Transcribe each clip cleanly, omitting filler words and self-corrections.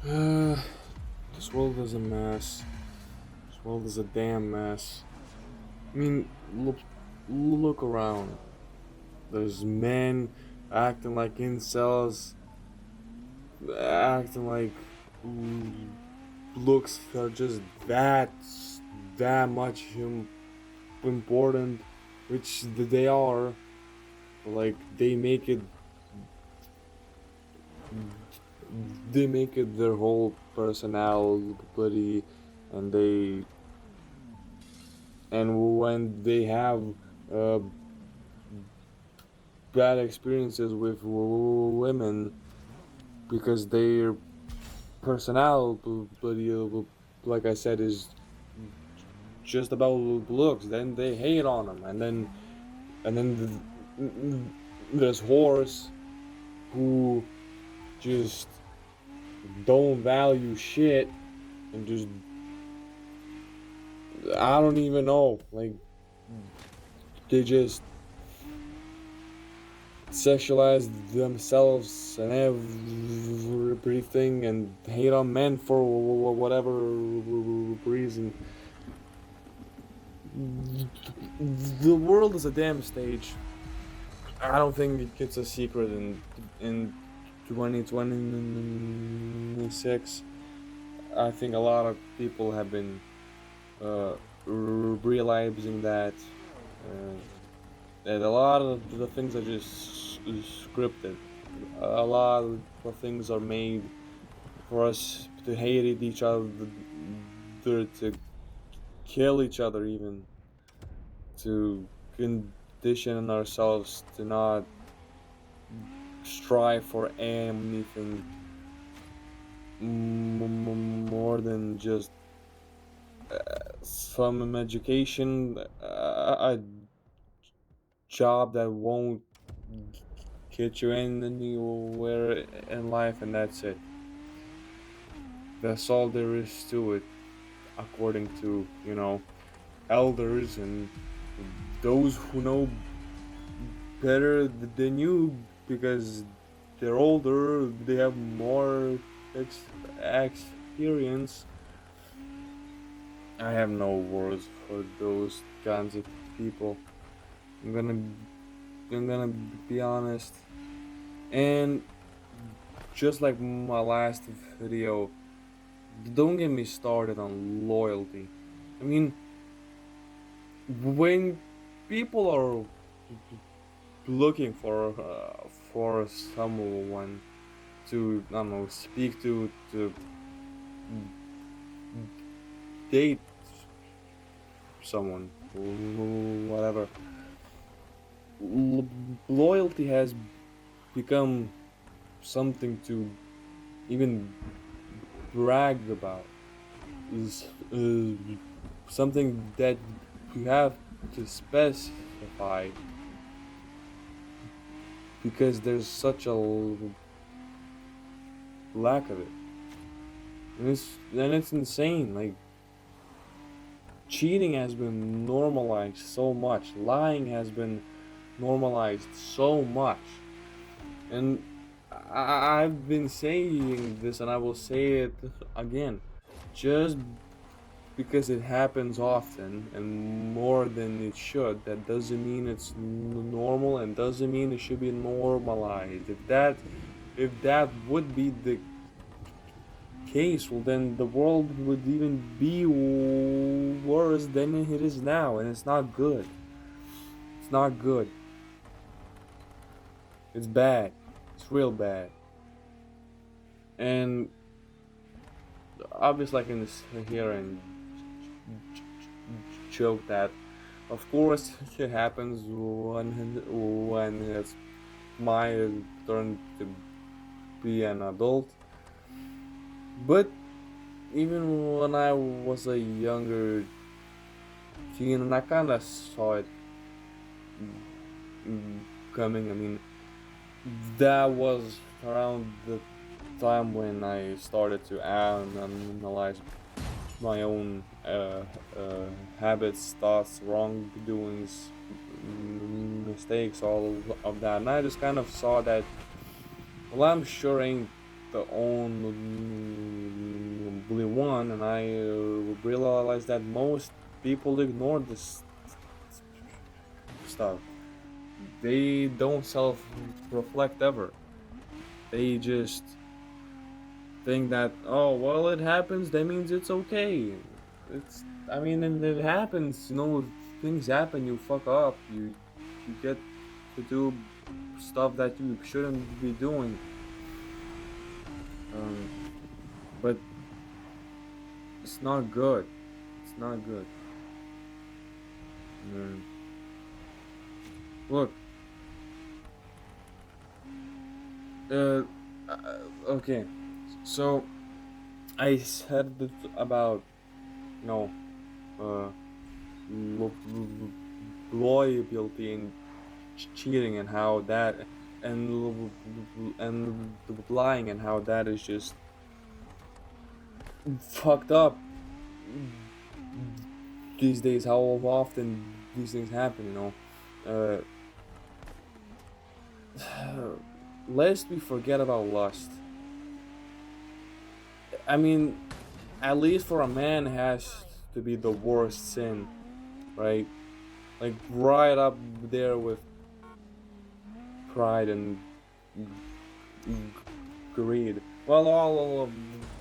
Uh, this world is a mess. This world is a damn mess. I mean, look around. There's men acting like incels, acting like looks are just that much important, which they are. Like they make it their whole personality, and when they have uh, bad experiences with women because their personality, like I said, is just about looks, then they hate on them, and then there's whores who just don't value shit and just I don't even know, like they just sexualize themselves and everything and hate on men for whatever reason. The world is a damn stage. I don't think it's a secret in 2026. I think a lot of people have been realizing uh, that a lot of the things are just scripted. A lot of the things are made for us to hate each other, to kill each other, even to condition ourselves to not strive for anything more than just some education, a job that won't get you anywhere in life, and that's it. That's all there is to it, according to, elders and those who know better than you because they're older, they have more experience. I have no words for those kinds of people. I'm gonna I'm gonna be honest. And just like my last video, don't get me started on loyalty. I mean, when people are looking for someone to, I don't know, speak to date someone, whatever, loyalty has become something to even brag about. Is something that you have to specify because there's such a lack of it, and it's insane. Like cheating has been normalized so much, lying has been normalized so much, and I've been saying this, and I will say it again. Just because it happens often and more than it should, that doesn't mean it's normal and doesn't mean it should be normalized. If that would be the case, well then the world would even be worse than it is now, and it's not good. It's not good. It's bad. It's real bad. And obviously I can sit here and joke that of course it happens when it's my turn to be an adult. But even when I was a younger teen, and I kind of saw it coming. I mean, that was around the time when I started to analyze my own habits, thoughts, wrongdoings, mistakes, all of that. And I just kind of saw that, well, I'm sure ain't the only one, and I realized that most people ignore this stuff. They don't self-reflect ever. They just think that, oh well, it happens, that means it's okay. It's, I mean, and it happens, things happen, you fuck up, you get to do stuff that you shouldn't be doing. um, but it's not good. It's not good. Mm. Look, uh, okay, so I said about, you know, uh, loyalty and cheating, and how that, and lying, and how that is just fucked up these days. How often these things happen, lest we forget about lust. I mean, at least for a man, it has to be the worst sin, right? Like right up there with pride and greed. Well, all of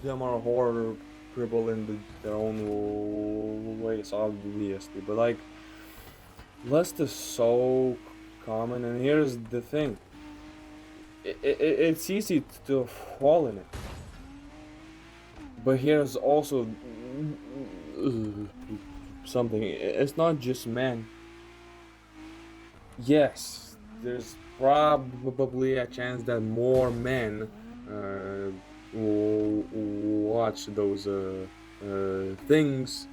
them are horrible in their own ways, obviously. But like, lust is so common, and here's the thing: it's easy to fall in it. But here's also something. It's not just men. Yes, there's probably a chance that more men will watch those things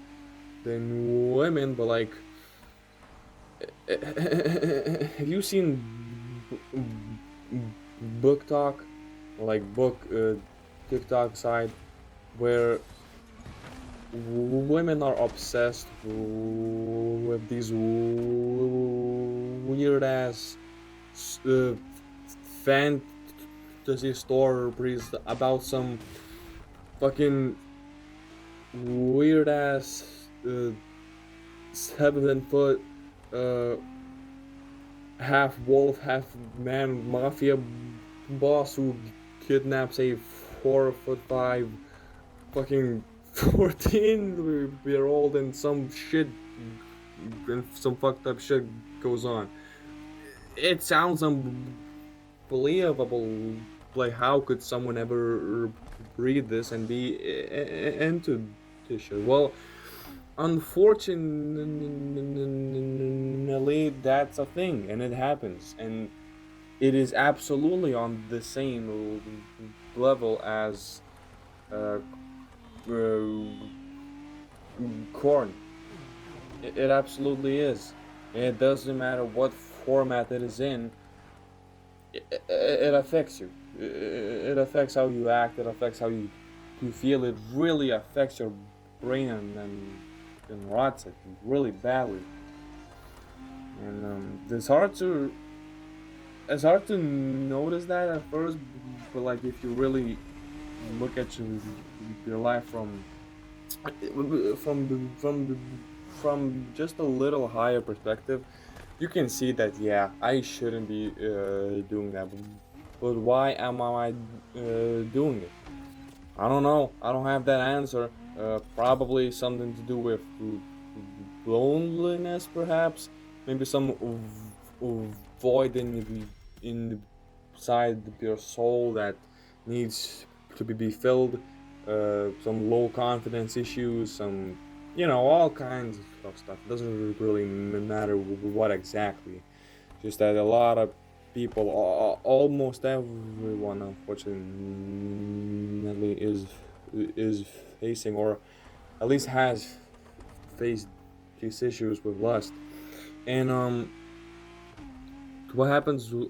than women. But like, have you seen book talk, like book TikTok side, where women are obsessed with these weird ass uh, fantasy stories about some fucking weird ass 7 foot uh, half wolf, half man mafia boss who kidnaps a 4'5" fucking 14-year-old, and some shit and some fucked up shit goes on. It sounds unbelievable. Like, how could someone ever read this and be into this shit? Well, unfortunately, that's a thing, and it happens, and it is absolutely on the same level as uh, uh, corn. It absolutely is. It doesn't matter what format it is in. It affects you. It affects how you act. It affects how you feel. It really affects your brain, and rots it really badly. And it's hard to notice that at first, but like, if you really look at your life from just a little higher perspective, you can see that, yeah, I shouldn't be doing that. But why am I doing it? I don't know. I don't have that answer. Probably something to do with loneliness, perhaps. Maybe some void inside your soul that needs to be filled. Some low confidence issues, some, all kinds of stuff. It doesn't really matter what exactly. Just that a lot of people, almost everyone, unfortunately, is facing, or at least has faced these issues with lust. And what happens with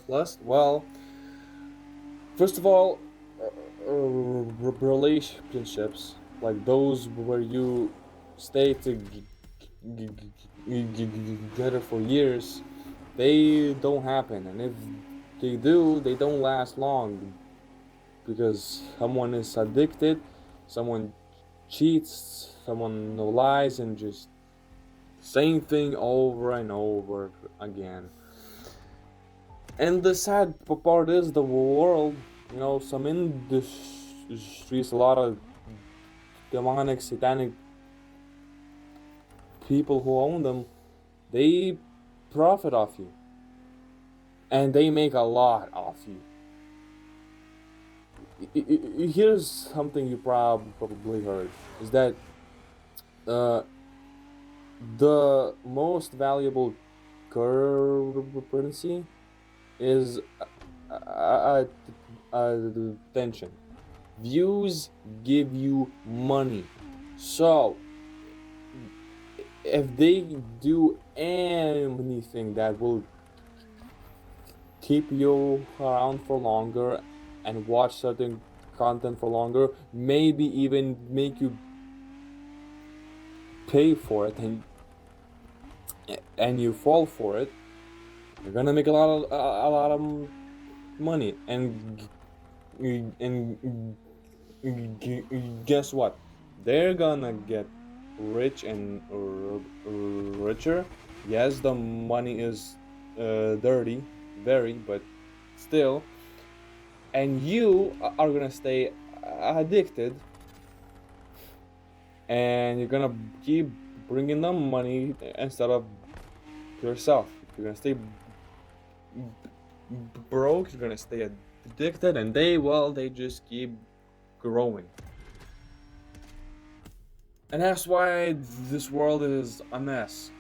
lust? Well, first of all, relationships like those where you stay together for years, they don't happen, and if they do, they don't last long, because someone is addicted, someone cheats, someone lies, and just same thing over and over again. And the sad part is the world, some industries, a lot of demonic, satanic people who own them, they profit off you. And they make a lot off you. Here's something you probably heard, is that the most valuable currency is attention. Views give you money. So if they do anything that will keep you around for longer and watch certain content for longer, maybe even make you pay for it, and you fall for it, you're gonna make a lot of money. And guess what? They're gonna get rich and richer. Yes, the money is dirty, very, but still. And you are gonna stay addicted, and you're gonna keep bringing them money instead of yourself. You're gonna stay broke, you're gonna stay addicted, and they just keep growing. And that's why this world is a mess.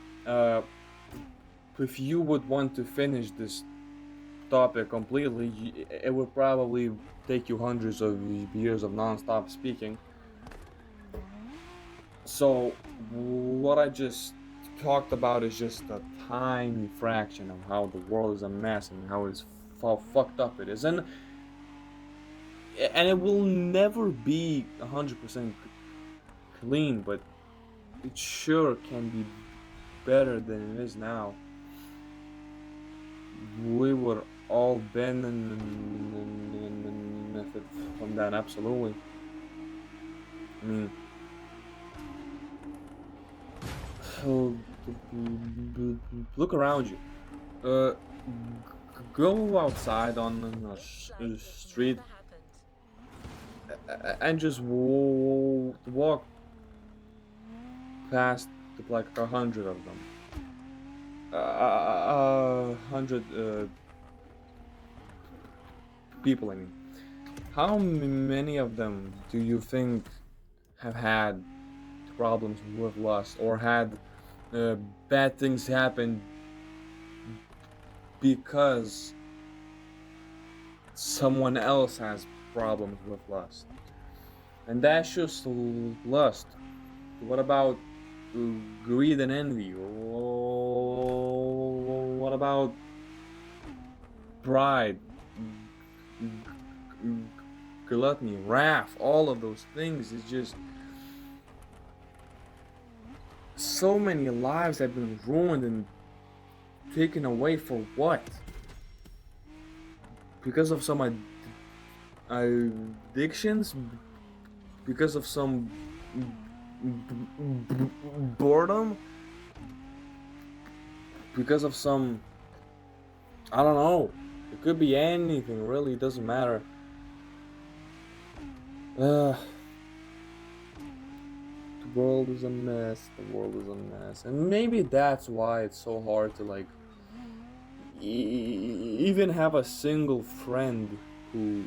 If you would want to finish this topic completely, it would probably take you hundreds of years of non-stop speaking. So what I just talked about is just a tiny fraction of how the world is a mess and how fucked up it is, and it will never be 100% clean, but it sure can be better than it is now. We would all benefit from that, absolutely. I mean, look around you. Go outside on the street and just walk past like 100 of them. 100 people, I mean. How many of them do you think have had problems with lust, or had bad things happen because someone else has problems with lust? And that's just lust. What about greed and envy? What about pride, gluttony, wrath? All of those things is just so many lives have been ruined and taken away for what? Because of some addictions? Because of some boredom? Because of some, I don't know, it could be anything, really, it doesn't matter. The world is a mess, and maybe that's why it's so hard to like even have a single friend who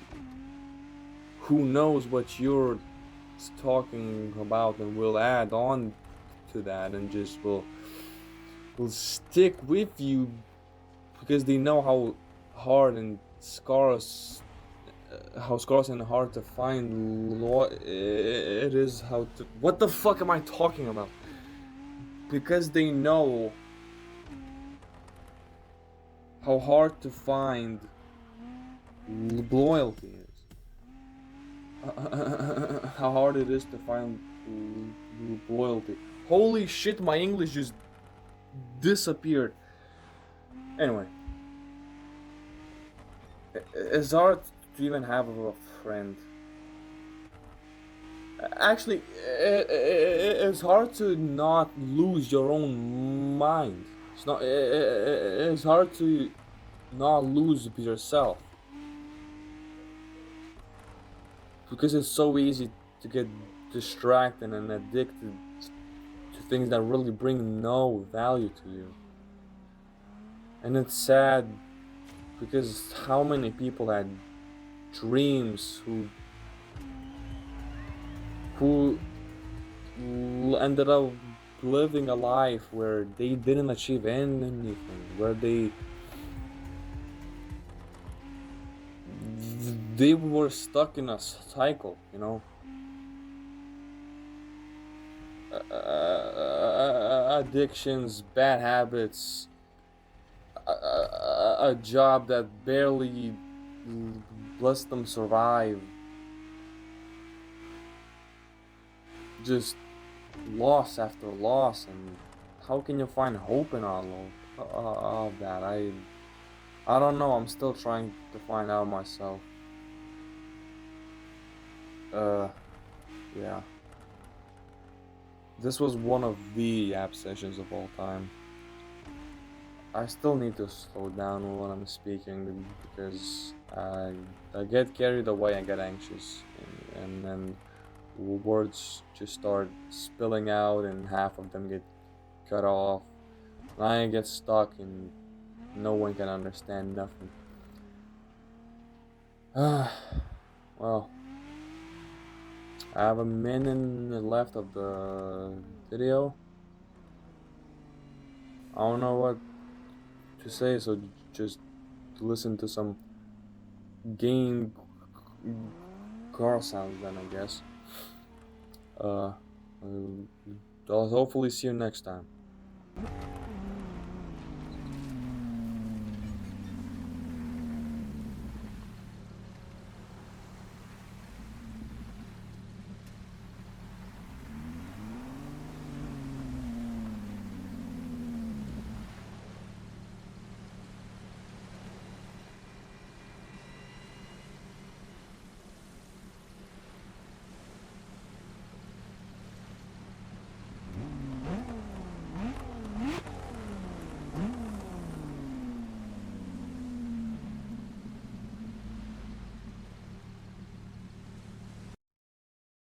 knows what you're talking about and will add on to that and just will stick with you, because they know how hard and scarce and hard to find it is. What the fuck am I talking about? Because they know how hard to find loyalty is. How hard it is to find loyalty. Holy shit, my English just disappeared. Anyway, it's hard to even have a friend. Actually, it's hard to not lose your own mind. It's not. It's hard to not lose yourself because it's so easy to get distracted and addicted to things that really bring no value to you. And it's sad because how many people had dreams who ended up living a life where they didn't achieve anything, where they were stuck in a cycle, you know. Addictions, bad habits, a job that barely lets them survive, just loss after loss. And how can you find hope in all of that? I don't know. I'm still trying to find out myself. Yeah. This was one of the app sessions of all time. I still need to slow down when I'm speaking because I get carried away and get anxious, and then words just start spilling out, and half of them get cut off. And I get stuck, and no one can understand nothing. Well, I have a minute left of the video. I don't know what to say, so just listen to some game car sounds then, I guess. I'll hopefully see you next time.